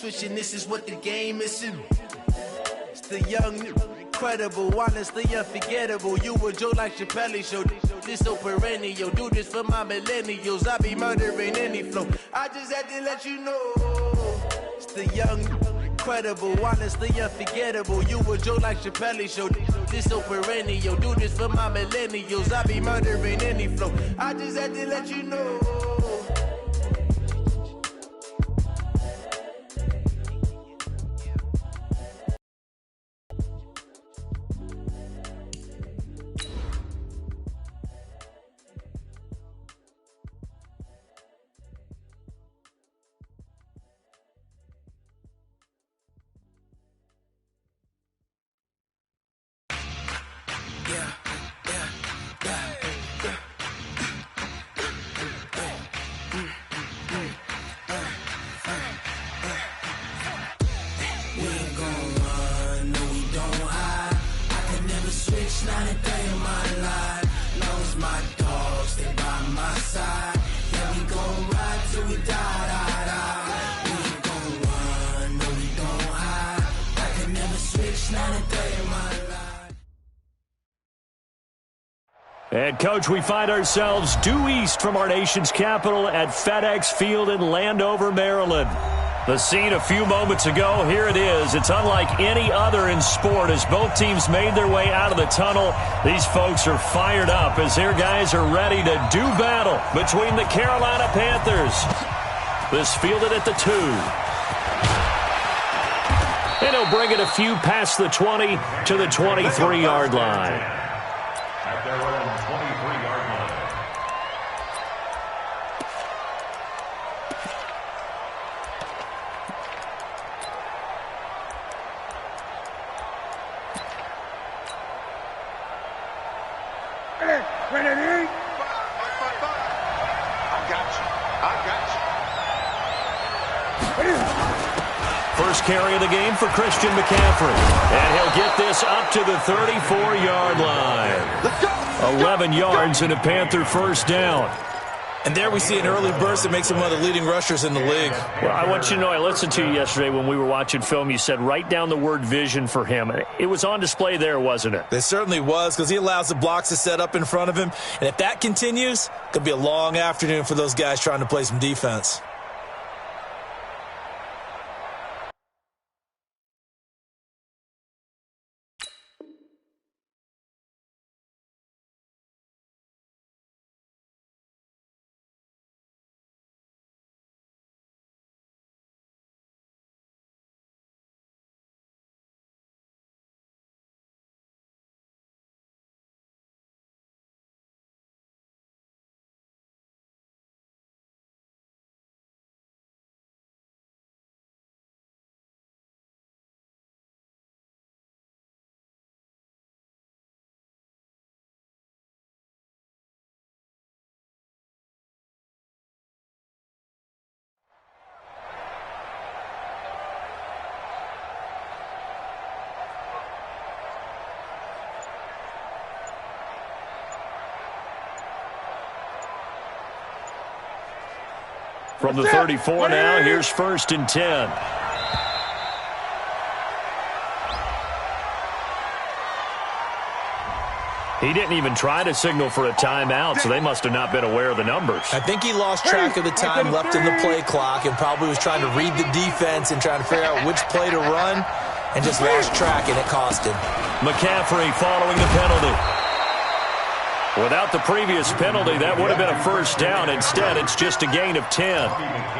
switching, this is what the game is in. It's the young, incredible, honestly unforgettable. You a joke like Chappelle Show. This so perennial. Do this for my millennials. I be murdering any flow. I just had to let you know. It's the young, incredible, honestly unforgettable. You a joke like Chappelle Show. This so perennial. Do this for my millennials. I be murdering any flow. I just had to let you know. And, Coach, we find ourselves due east from our nation's capital at FedEx Field in Landover, Maryland. The scene a few moments ago, here it is. It's unlike any other in sport as both teams made their way out of the tunnel. These folks are fired up as their guys are ready to do battle between the Carolina Panthers. This fielded at the 2. And he'll bring it a few past the 20 to the 23-yard line. At their own 23-yard line. Ready? I got you. First carry of the game for Christian McCaffrey. And he'll get this up to the 34-yard line. Let's go. 11 yards and a Panther first down. And there we see an early burst that makes him one of the leading rushers in the league. Well, I want you to know, I listened to you yesterday when we were watching film. You said write down the word vision for him. It was on display there, wasn't it? It certainly was, because he allows the blocks to set up in front of him. And if that continues, it could be a long afternoon for those guys trying to play some defense. From the 34 now, here's 1st and 10. He didn't even try to signal for a timeout, so they must have not been aware of the numbers. I think he lost track of the time left in the play clock and probably was trying to read the defense and trying to figure out which play to run and just lost track, and it cost him. McCaffrey following the penalty. Without the previous penalty, that would have been a first down. Instead, it's just a gain of 10.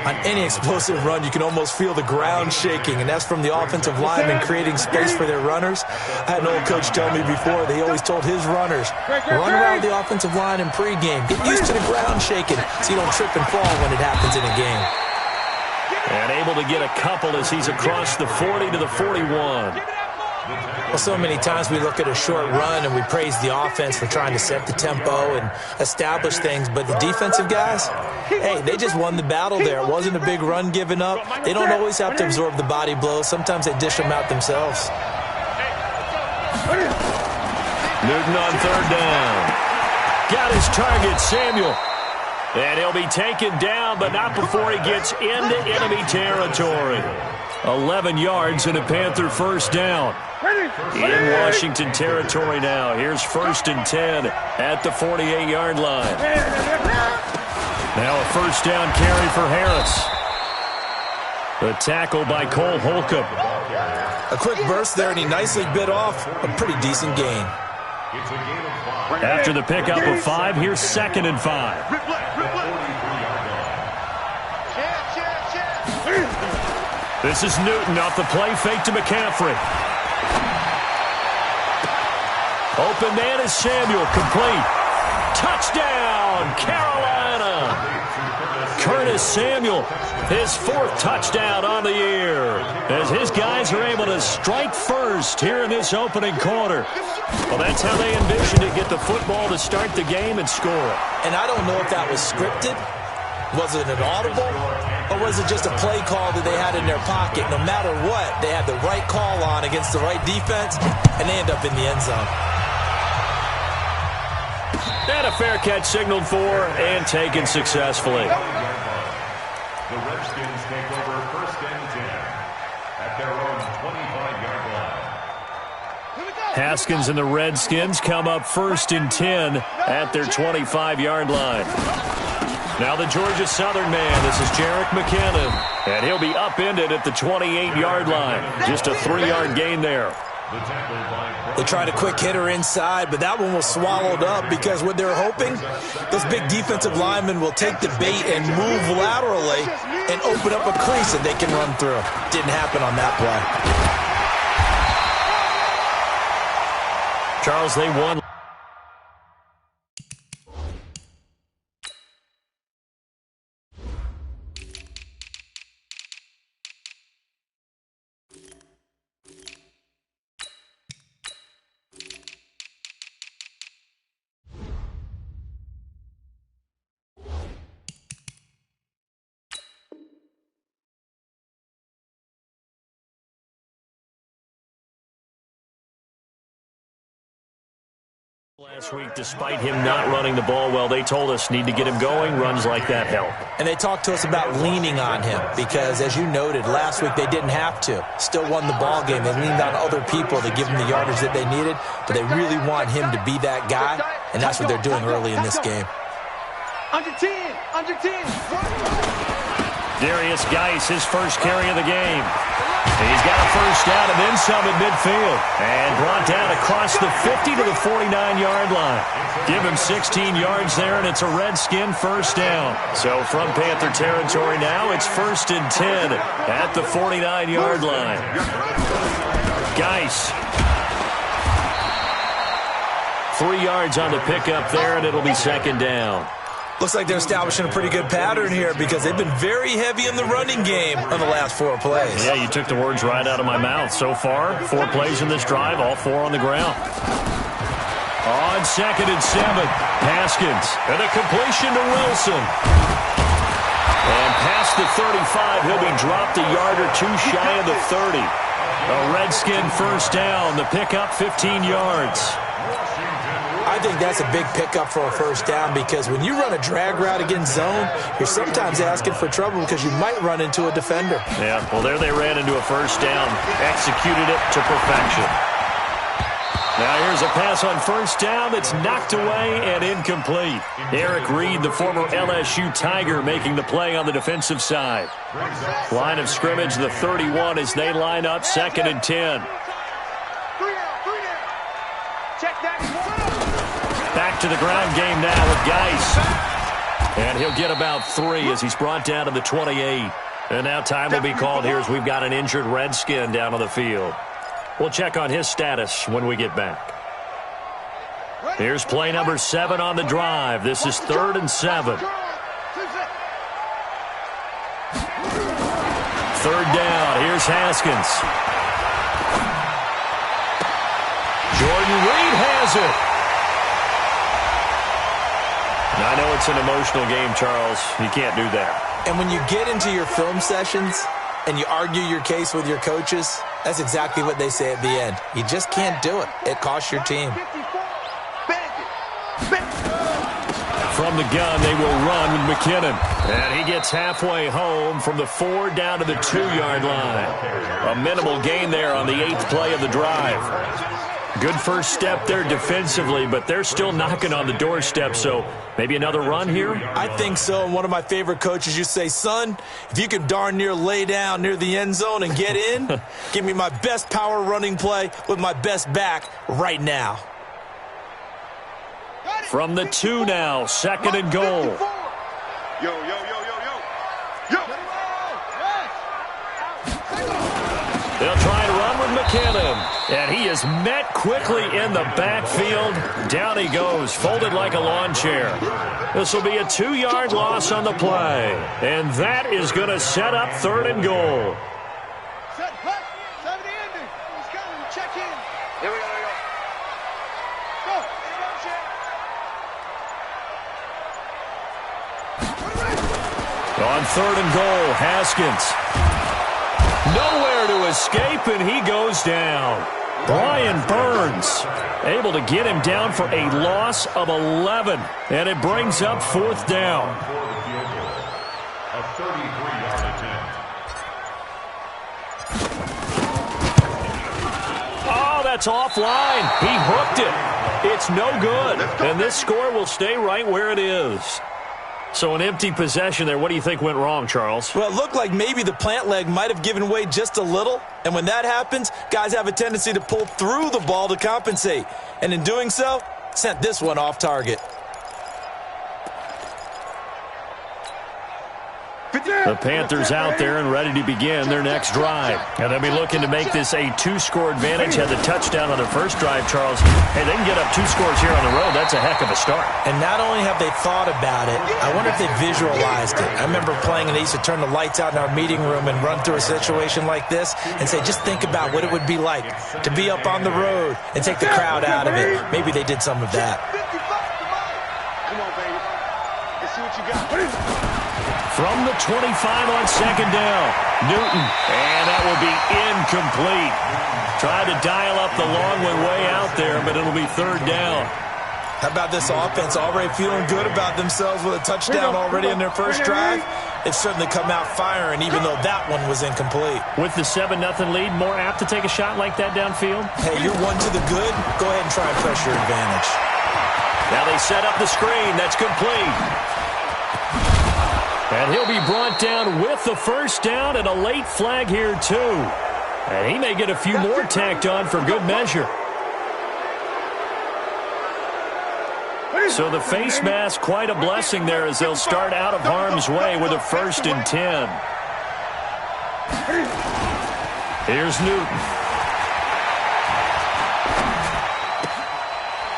On any explosive run, you can almost feel the ground shaking, and that's from the offensive linemen creating space for their runners. I had an old coach tell me before, they always told his runners, run around the offensive line in pregame. Get used to the ground shaking so you don't trip and fall when it happens in a game. And able to get a couple as he's across the 40 to the 41. Well, so many times we look at a short run and we praise the offense for trying to set the tempo and establish things, but the defensive guys, hey, they just won the battle there. It wasn't a big run given up. They don't always have to absorb the body blows. Sometimes they dish them out themselves. Newton on 3rd down. Got his target, Samuel. And he'll be taken down, but not before he gets into enemy territory. 11 yards and a Panther first down. In Washington territory now. Here's 1st and 10 at the 48-yard line. Now a first down carry for Harris. The tackle by Cole Holcomb. A quick burst there, and he nicely bit off a pretty decent gain. After the pickup of 5, here's 2nd and 5. This is Newton off the play fake to McCaffrey. Open man is Samuel, complete. Touchdown, Carolina! Curtis Samuel, his 4th touchdown on the year, as his guys are able to strike first here in this opening quarter. Well, that's how they envisioned it, get the football to start the game and score it. And I don't know if that was scripted. Was it an audible? Or was it just a play call that they had in their pocket? No matter what, they had the right call on against the right defense, and they end up in the end zone. And a fair catch signaled for and taken successfully. The Redskins take over 1st and 10 at their own 25-yard line. Haskins and the Redskins come up 1st and 10 at their 25-yard line. Now the Georgia Southern man, this is Jerick McKinnon, and he'll be upended at the 28-yard line. Just a 3-yard gain there. They tried a quick hitter inside, but that one was swallowed up because what they're hoping, those big defensive linemen will take the bait and move laterally and open up a crease that they can run through. Didn't happen on that play. Charles, they won. Last week, despite him not running the ball well, they told us need to get him going. Runs like that help. And they talked to us about leaning on him because, as you noted, last week they didn't have to. Still won the ball game. They leaned on other people to give them the yardage that they needed, but they really want him to be that guy, and that's what they're doing early in this game. Under 10, under 10. Darius Geis, his first carry of the game. He's got a first down and then some at midfield. And brought down across the 50 to the 49-yard line. Give him 16 yards there, and it's a Redskin first down. So from Panther territory now, it's 1st and 10 at the 49-yard line. Geis. 3 yards on the pickup there, and it'll be 2nd down. Looks like they're establishing a pretty good pattern here because they've been very heavy in the running game on the last 4 plays. Yeah, you took the words right out of my mouth. So far, 4 plays in this drive, all 4 on the ground. On 2nd and 7, Haskins. And a completion to Wilson. And past the 35, he'll be dropped a yard or 2 shy of the 30. A Redskin first down. The pickup, 15 yards. I think that's a big pickup for a first down because when you run a drag route against zone, you're sometimes asking for trouble because you might run into a defender. Yeah, well, there they ran into a first down, executed it to perfection. Now here's a pass on first down that's knocked away and incomplete. Eric Reed, the former LSU Tiger, making the play on the defensive side. Line of scrimmage, the 31 as they line up, 2nd and 10. Back to the ground game now with Geis. And he'll get about 3 as he's brought down to the 28. And now time will be called here as we've got an injured Redskin down on the field. We'll check on his status when we get back. Here's play number 7 on the drive. This is 3rd and 7. 3rd down. Here's Haskins. Jordan Reed has it. I know it's an emotional game, Charles. You can't do that. And when you get into your film sessions and you argue your case with your coaches, that's exactly what they say at the end. You just can't do it. It costs your team. from the gun, they will run with McKinnon. And he gets halfway home from the 4 down to the 2-yard line. A minimal gain there on the 8th play of the drive. Good first step there defensively, but they're still knocking on the doorstep, so maybe another run here? I think so. And one of my favorite coaches, you say, son, if you can darn near lay down near the end zone and get in, give me my best power running play with my best back right now. From the 2 now, 2nd and goal. Yo. They'll try and run with McKinnon. And he is met quickly in the backfield. Down he goes, folded like a lawn chair. This will be a 2-yard loss on the play. And that is going to set up 3rd and goal. Set, hut, 70 ending. He's coming. Check in. Here we go. Go. On 3rd and goal, Haskins. Nowhere to escape, and he goes down. Brian Burns able to get him down for a loss of 11, and it brings up 4th down. A 33-yard attempt. Oh, that's offline. He hooked it. It's no good, and this score will stay right where it is. So an empty possession there. What do you think went wrong, Charles? Well, it looked like maybe the plant leg might have given way just a little. And when that happens, guys have a tendency to pull through the ball to compensate. And in doing so, sent this one off target. The Panthers out there and ready to begin their next drive. And they'll be looking to make this a 2-score advantage. Had the touchdown on their first drive, Charles. Hey, they can get up 2 scores here on the road. That's a heck of a start. And not only have they thought about it, I wonder if they visualized it. I remember playing and they used to turn the lights out in our meeting room and run through a situation like this and say, just think about what it would be like to be up on the road and take the crowd out of it. Maybe they did some of that. Come on, baby. Let's see what you got. From the 25 on 2nd down, Newton, and that will be incomplete. Tried to dial up the long one way out there, but it'll be 3rd down. How about this offense already feeling good about themselves with a touchdown already in their first drive? They've certainly come out firing, even though that one was incomplete. With the 7-0 lead, more apt to take a shot like that downfield? Hey, you're one to the good. Go ahead and try and press your advantage. Now they set up the screen. That's complete. And he'll be brought down with the 1st down and a late flag here, too. And he may get a few more tacked on for good measure. So the face mask, quite a blessing there as they'll start out of harm's way with a 1st and 10. Here's Newton.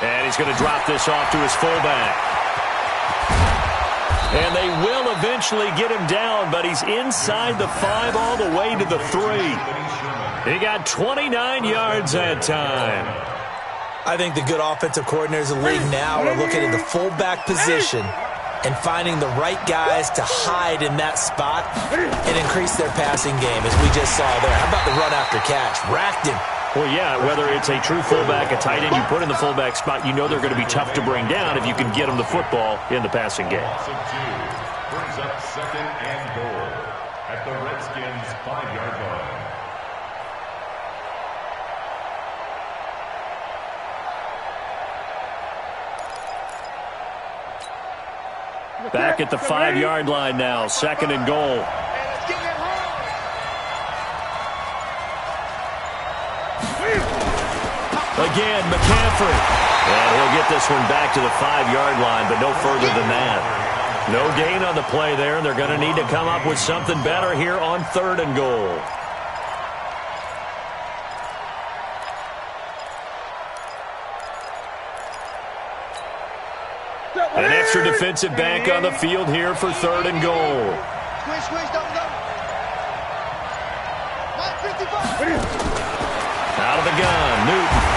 And he's going to drop this off to his fullback. And they will eventually get him down, but he's inside the 5 all the way to the 3. He got 29 yards that time. I think the good offensive coordinators in the league now are looking at the fullback position and finding the right guys to hide in that spot and increase their passing game, as we just saw there. How about the run after catch? Racked him. Well, yeah, whether it's a true fullback, a tight end you put in the fullback spot, you know they're going to be tough to bring down if you can get them the football in the passing game. Loss of 2 brings up 2nd and goal at the Redskins' 5-yard line. Back at the 5-yard line now, 2nd and goal. Again, McCaffrey. And he'll get this one back to the 5-yard line, but no further than that. No gain on the play there, and they're going to need to come up with something better here on 3rd and goal. An extra defensive back on the field here for 3rd and goal. Out of the gun, Newton.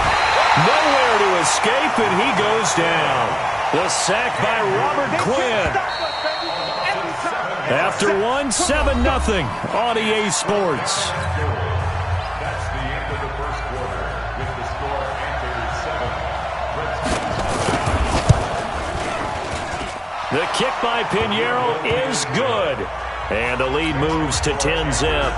Nowhere to escape, and he goes down. The sack by Robert Quinn. After 7-0 on EA Sports. That's the end of the first quarter with the score Panthers 7, Redskins The kick by Pinheiro is good. And the lead moves to 10-zip.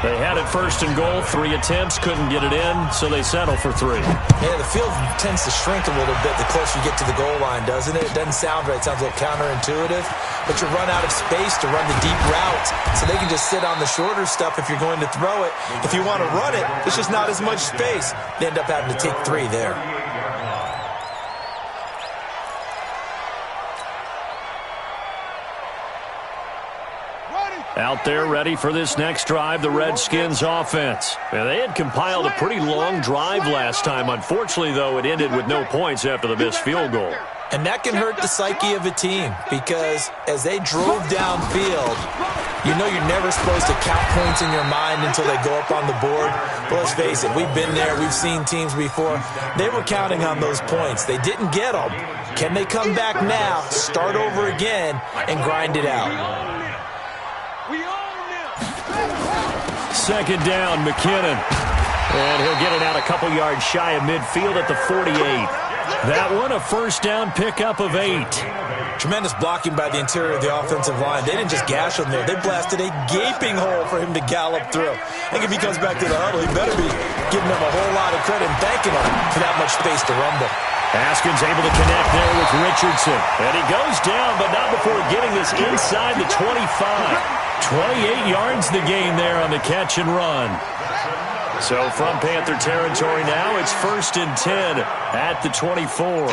They had it first and goal. 3 attempts, couldn't get it in, so they settle for 3. Yeah, the field tends to shrink a little bit the closer you get to the goal line, doesn't it? It doesn't sound right. It sounds a little counterintuitive. But you run out of space to run the deep routes, so they can just sit on the shorter stuff if you're going to throw it. If you want to run it, there's just not as much space. They end up having to take 3 there. Out there ready for this next drive, the Redskins offense. And they had compiled a pretty long drive last time. Unfortunately, though, it ended with no points after the missed field goal. And that can hurt the psyche of a team because as they drove downfield, you know you're never supposed to count points in your mind until they go up on the board. But let's face it, we've been there. We've seen teams before. They were counting on those points. They didn't get them. Can they come back now, start over again, and grind it out? Second down, McKinnon. And he'll get it out a couple yards shy of midfield at the 48. That one, a first down pickup of 8. Tremendous blocking by the interior of the offensive line. They didn't just gash him there. They blasted a gaping hole for him to gallop through. I think if he comes back to the huddle, he better be giving them a whole lot of credit and thanking them for that much space to rumble. Haskins able to connect there with Richardson. And he goes down, but not before getting this inside the 25. 28 yards the gain there on the catch and run. So from Panther territory now, it's 1st and 10 at the 24.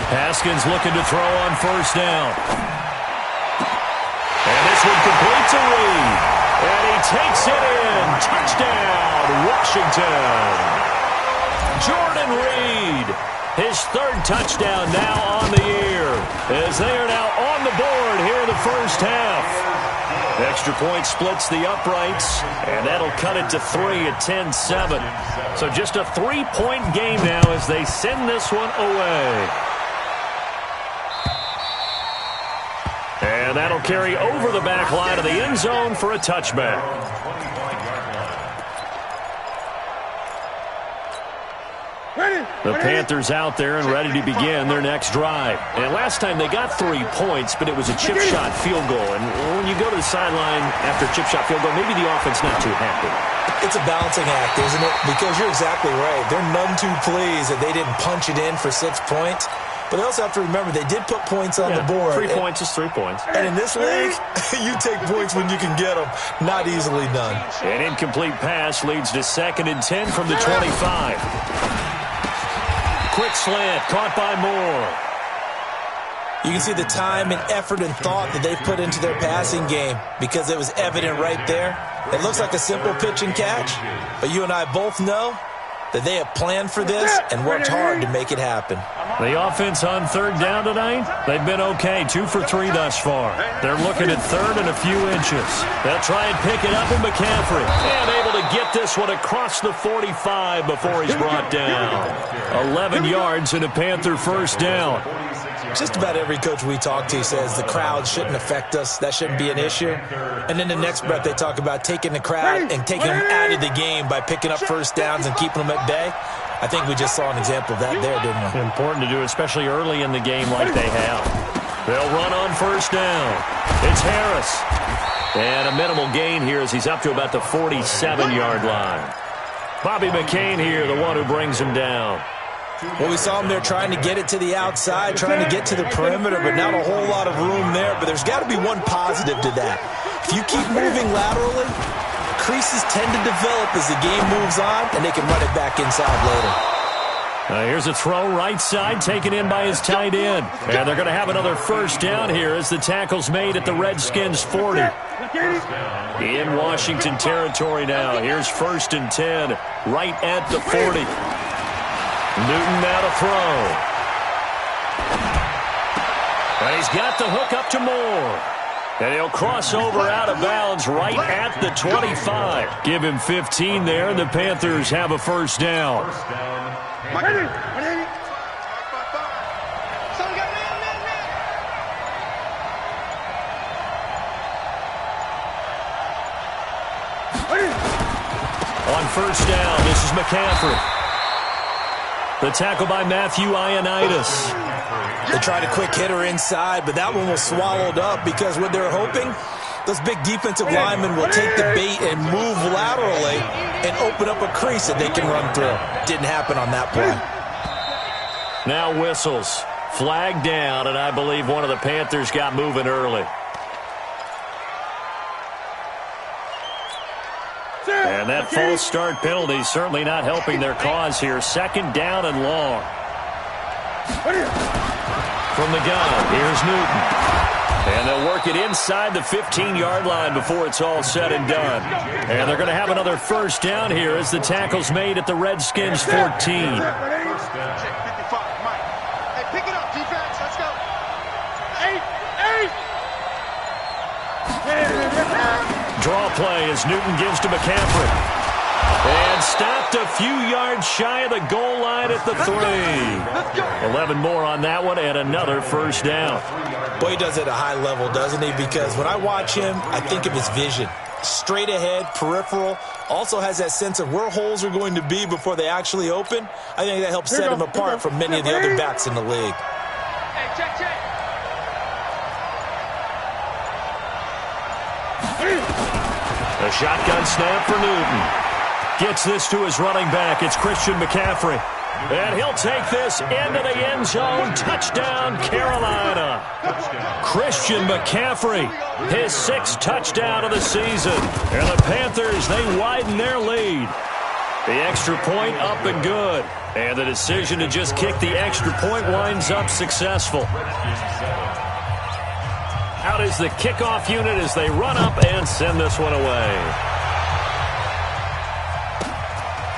Haskins looking to throw on first down. And this one complete to Reed. And he takes it in. Touchdown, Washington. Jordan Reed, his 3rd touchdown now on the year, as they are now on the board here in the first half. Extra point splits the uprights, and that'll cut it to 3 at 10-7. So just a 3-point game now as they send this one away. And that'll carry over the back line of the end zone for a touchback. The Panthers out there and ready to begin their next drive. And last time they got 3 points, but it was a chip shot field goal. And when you go to the sideline after a chip shot field goal, maybe the offense not too happy. It's a balancing act, isn't it? Because you're exactly right. They're none too pleased that they didn't punch it in for 6 points. But they also have to remember they did put points on the board. 3 points is 3 points. And in this league, you take points when you can get them. Not easily done. An incomplete pass leads to 2nd and 10 from the 25. Quick slant, caught by Moore. You can see the time and effort and thought that they put into their passing game because it was evident right there. It looks like a simple pitch and catch, but you and I both know that they have planned for this and worked hard to make it happen. The offense on 3rd down tonight, they've been okay, 2 for 3 thus far. They're looking at 3rd and a few inches. They'll try and pick it up with McCaffrey. And able to get this one across the 45 before he's brought down. 11 yards and a Panther first down. Just about every coach we talk to says the crowd shouldn't affect us. That shouldn't be an issue. And then the next breath they talk about taking the crowd and taking them out of the game by picking up first downs and keeping them at bay. I think we just saw an example of that there, didn't we? Important to do, especially early in the game like they have. They'll run on first down. It's Harris. And a minimal gain here as he's up to about the 47-yard line. Bobby McCain here, the one who brings him down. Well, we saw him there trying to get it to the outside, trying to get to the perimeter, but not a whole lot of room there. But there's got to be one positive to that. If you keep moving laterally, creases tend to develop as the game moves on, and they can run it back inside later. Here's a throw right side, taken in by his tight end. And they're going to have another first down here as the tackle's made at the Redskins 40. In Washington territory now. Here's 1st and 10, right at the 40. Newton now to throw. And he's got the hook up to Moore. And he'll cross over out of bounds right at the 25. Give him 15 there, and the Panthers have a first down. On first down, this is McCaffrey. The tackle by Matthew Ioannidis. They tried a quick hitter inside, but that one was swallowed up because what they're hoping, those big defensive linemen will take the bait and move laterally and open up a crease that they can run through. Didn't happen on that play. Now whistles. Flag down, and I believe one of the Panthers got moving early. And that false start penalty certainly not helping their cause here. 2nd down and long. From the gun, here's Newton. And they'll work it inside the 15-yard line before it's all said and done. And they're going to have another 1st down here as the tackle's made at the Redskins 14. Draw play as Newton gives to McCaffrey. And stopped a few yards shy of the goal line at the 3. 11 more on that one and another 1st down. Boy, he does it at a high level, doesn't he? Because when I watch him, I think of his vision. Straight ahead, peripheral. Also has that sense of where holes are going to be before they actually open. I think that helps set him apart from many of the other backs in the league. Hey, check. A shotgun snap for Newton. Gets this to his running back. It's Christian McCaffrey. And he'll take this into the end zone. Touchdown, Carolina. Christian McCaffrey, his 6th touchdown of the season. And the Panthers, they widen their lead. The extra point up and good. And the decision to just kick the extra point winds up successful. Out is the kickoff unit as they run up and send this one away.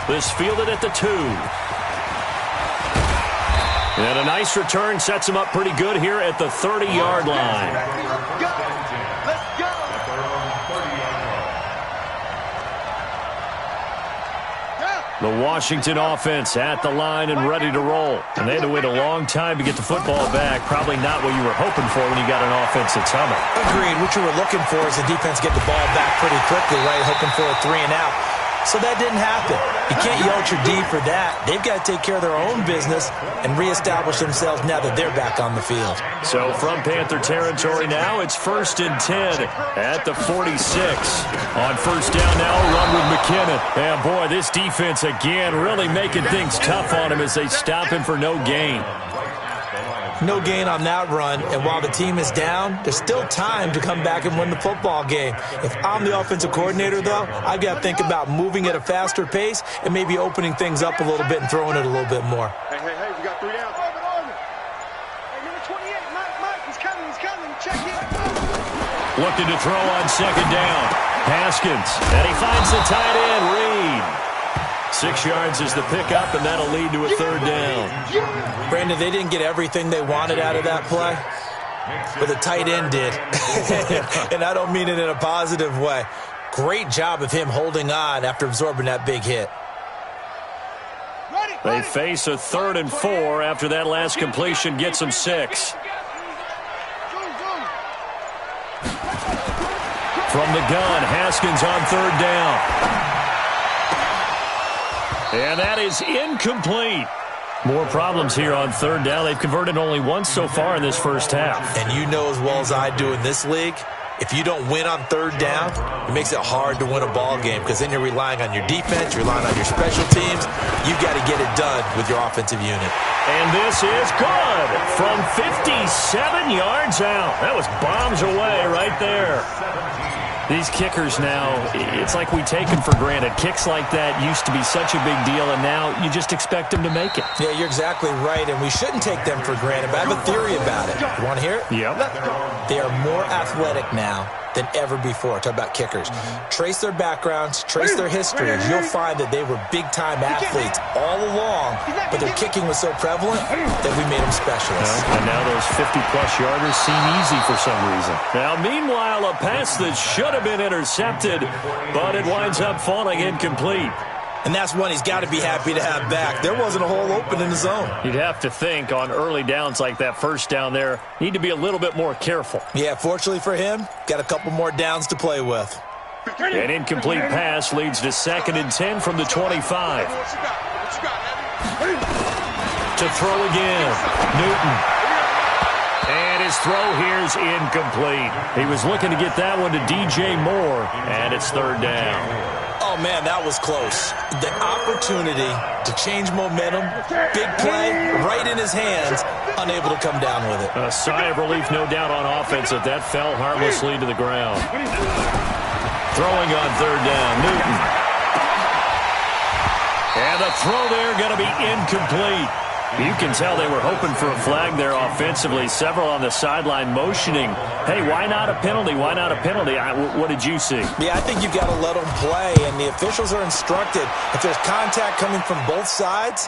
This fielded at the 2. And a nice return sets him up pretty good here at the 30-yard line. Let's go. The Washington offense at the line and ready to roll. And they had to wait a long time to get the football back. Probably not what you were hoping for when you got an offense that's humming. Agreed. What you were looking for is the defense get the ball back pretty quickly, right? Hoping for a 3 and out. So that didn't happen. You can't yell at your D for that. They've got to take care of their own business and reestablish themselves now that they're back on the field. So from Panther territory now, it's 1st and 10 at the 46. On 1st down now, a run with McKinnon. And boy, this defense again really making things tough on him as they stop him for no gain. No gain on that run, and while the team is down, there's still time to come back and win the football game. If I'm the offensive coordinator, though, I've got to think about moving at a faster pace and maybe opening things up a little bit and throwing it a little bit more. Hey, we got 3 down. Hey, number 28, Mike, he's coming, check it. Looking to throw on 2nd down. Haskins, and he finds the tight end, Reed. 6 yards is the pickup, and that'll lead to a 3rd down. Brandon, they didn't get everything they wanted out of that play, but the tight end did. And I don't mean it in a positive way. Great job of him holding on after absorbing that big hit. They face a 3rd and 4 after that last completion gets them 6. From the gun, Haskins on 3rd down. And that is incomplete. More problems here on 3rd down. They've converted only once so far in this first half. And you know as well as I do in this league, if you don't win on 3rd down, it makes it hard to win a ball game because then you're relying on your defense, you're relying on your special teams. You've got to get it done with your offensive unit. And this is good from 57 yards out. That was bombs away right there. These kickers now, it's like we take them for granted. Kicks like that used to be such a big deal, and now you just expect them to make it. Yeah, you're exactly right, and we shouldn't take them for granted, but I have a theory about it. You want to hear it? Yep. They are more athletic now than ever before. Talk about kickers. Trace their backgrounds, trace their histories. You'll find that they were big-time athletes all along, but their kicking was so prevalent that we made them specialists. And now those 50-plus yarders seem easy for some reason. Now, meanwhile, a pass that should have been intercepted, but it winds up falling incomplete. And that's one he's got to be happy to have back. There wasn't a hole open in the zone. You'd have to think on early downs like that 1st down there, need to be a little bit more careful. Yeah, fortunately for him, got a couple more downs to play with. An incomplete pass leads to 2nd and 10 from the 25. to throw again. Newton. And his throw here is incomplete. He was looking to get that one to DJ Moore, and it's third down. Oh, man, that was close. The opportunity to change momentum, big play, right in his hands, unable to come down with it. A sigh of relief, no doubt, on offense that fell harmlessly to the ground. Throwing on third down, Newton. And the throw there going to be incomplete. You can tell they were hoping for a flag there offensively. Several on the sideline motioning, hey, why not a penalty? Why not a penalty? What did you see? Yeah, I think you've got to let them play, and the officials are instructed. If there's contact coming from both sides,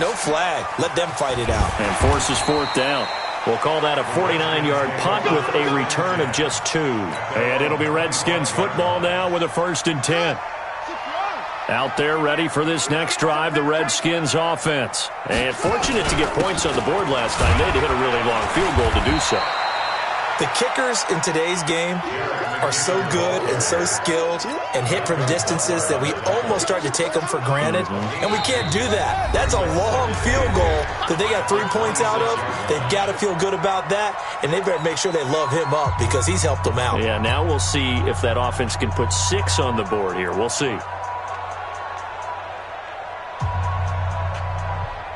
no flag. Let them fight it out. And forces fourth down. We'll call that a 49-yard punt with a return of just 2. And it'll be Redskins football now with a 1st and 10. Out there ready for this next drive, the Redskins offense. And fortunate to get points on the board last time. They had to hit a really long field goal to do so. The kickers in today's game are so good and so skilled and hit from distances that we almost start to take them for granted. And we can't do that. That's a long field goal that they got 3 points out of. They've got to feel good about that, and they better make sure they love him up because he's helped them out. Yeah, now we'll see if that offense can put 6 on the board here. We'll see.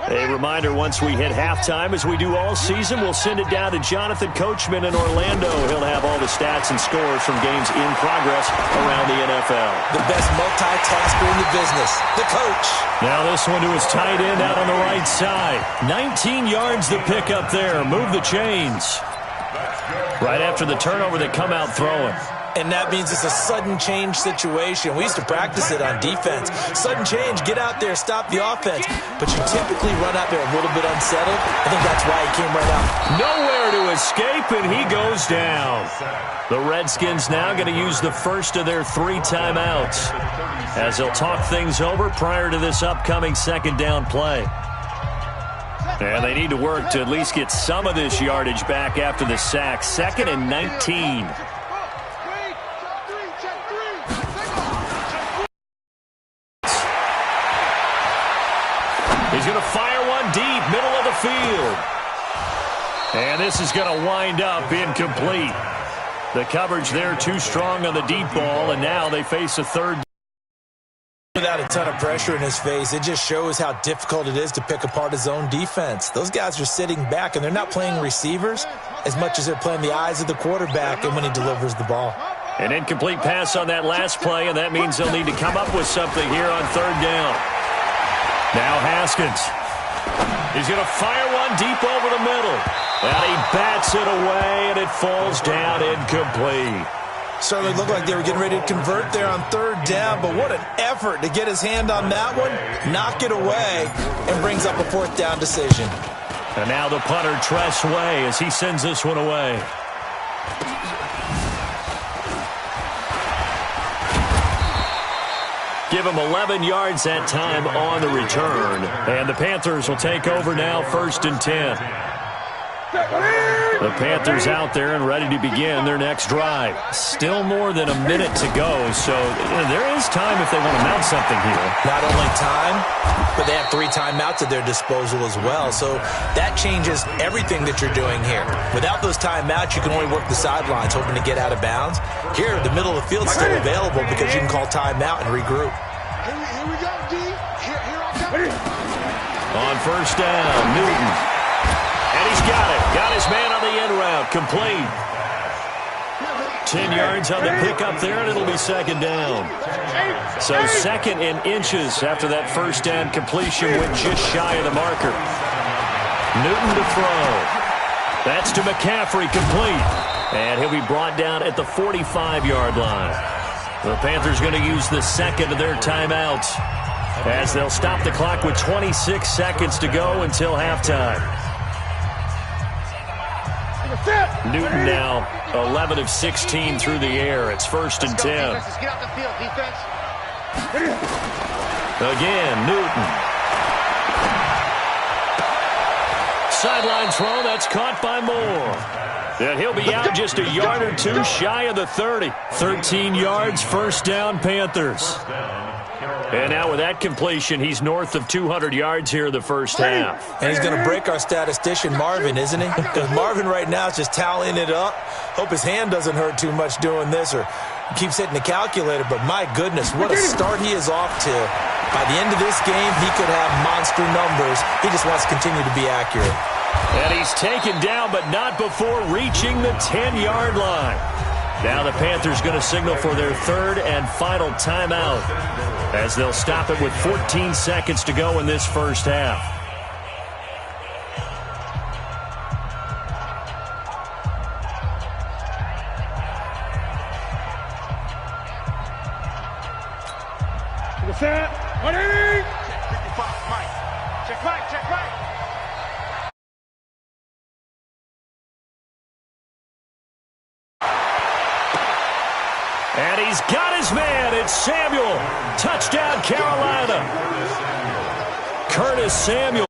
A reminder, once we hit halftime, as we do all season, we'll send it down to Jonathan Coachman in Orlando. He'll have all the stats and scores from games in progress around the NFL. The best multitasker in the business, the coach. Now this one to his tight end out on the right side. 19 yards to pick up there. Move the chains. Right after the turnover, they come out throwing. And that means it's a sudden change situation. We used to practice it on defense. Sudden change, get out there, stop the offense. But you typically run out there a little bit unsettled. I think that's why he came right out. Nowhere to escape, and he goes down. The Redskins now going to use the first of their 3 timeouts as they'll talk things over prior to this upcoming second down play. And they need to work to at least get some of this yardage back after the sack. 2nd and 19. He's going to fire one deep, middle of the field. And this is going to wind up incomplete. The coverage there too strong on the deep ball, and now they face a third. Without a ton of pressure in his face, it just shows how difficult it is to pick apart his own defense. Those guys are sitting back, and they're not playing receivers as much as they're playing the eyes of the quarterback and when he delivers the ball. An incomplete pass on that last play, and that means they'll need to come up with something here on third down. Now Haskins. He's going to fire one deep over the middle. And he bats it away, and it falls down incomplete. Certainly looked like they were getting ready to convert there on third down, but what an effort to get his hand on that one, knock it away, and brings up a 4th down decision. And now the punter, Tress Way, as he sends this one away. Give him 11 yards that time on the return. And the Panthers will take over now, 1st and 10. The Panthers out there and ready to begin their next drive. Still more than a minute to go, so there is time if they want to mount something here. Not only time, but they have 3 timeouts at their disposal as well, so that changes everything that you're doing here. Without those timeouts, you can only work the sidelines, hoping to get out of bounds. Here, the middle of the field is still available because you can call timeout and regroup. Here we go, D. Here I come. On first down, Newton. And he's got it. Got his man on the end route. Complete. 10 yards on the pickup there, and it'll be second down. So 2nd and inches after that first down completion went just shy of the marker. Newton to throw. That's to McCaffrey, complete. And he'll be brought down at the 45-yard line. The Panthers going to use the 2nd of their timeouts as they'll stop the clock with 26 seconds to go until halftime. Newton now 11 of 16 through the air. It's 1st and 10. Again, Newton. Sideline throw, that's caught by Moore. And he'll be out just a yard or 2 shy of the 30. 13 yards, 1st down, Panthers. And now with that completion, he's north of 200 yards here in the first half. And he's going to break our statistician, Marvin, isn't he? Because Marvin right now is just tallying it up. Hope his hand doesn't hurt too much doing this, or keeps hitting the calculator. But my goodness, what a start he is off to. By the end of this game, he could have monster numbers. He just wants to continue to be accurate. And he's taken down, but not before reaching the 10-yard line. Now the Panthers going to signal for their third and final timeout, as they'll stop it with 14 seconds to go in this first half. To the set. Ready? Check 55, Mike. Check right, check right. And he's got his man. It's Samuel. Touchdown, Carolina. Curtis Samuel.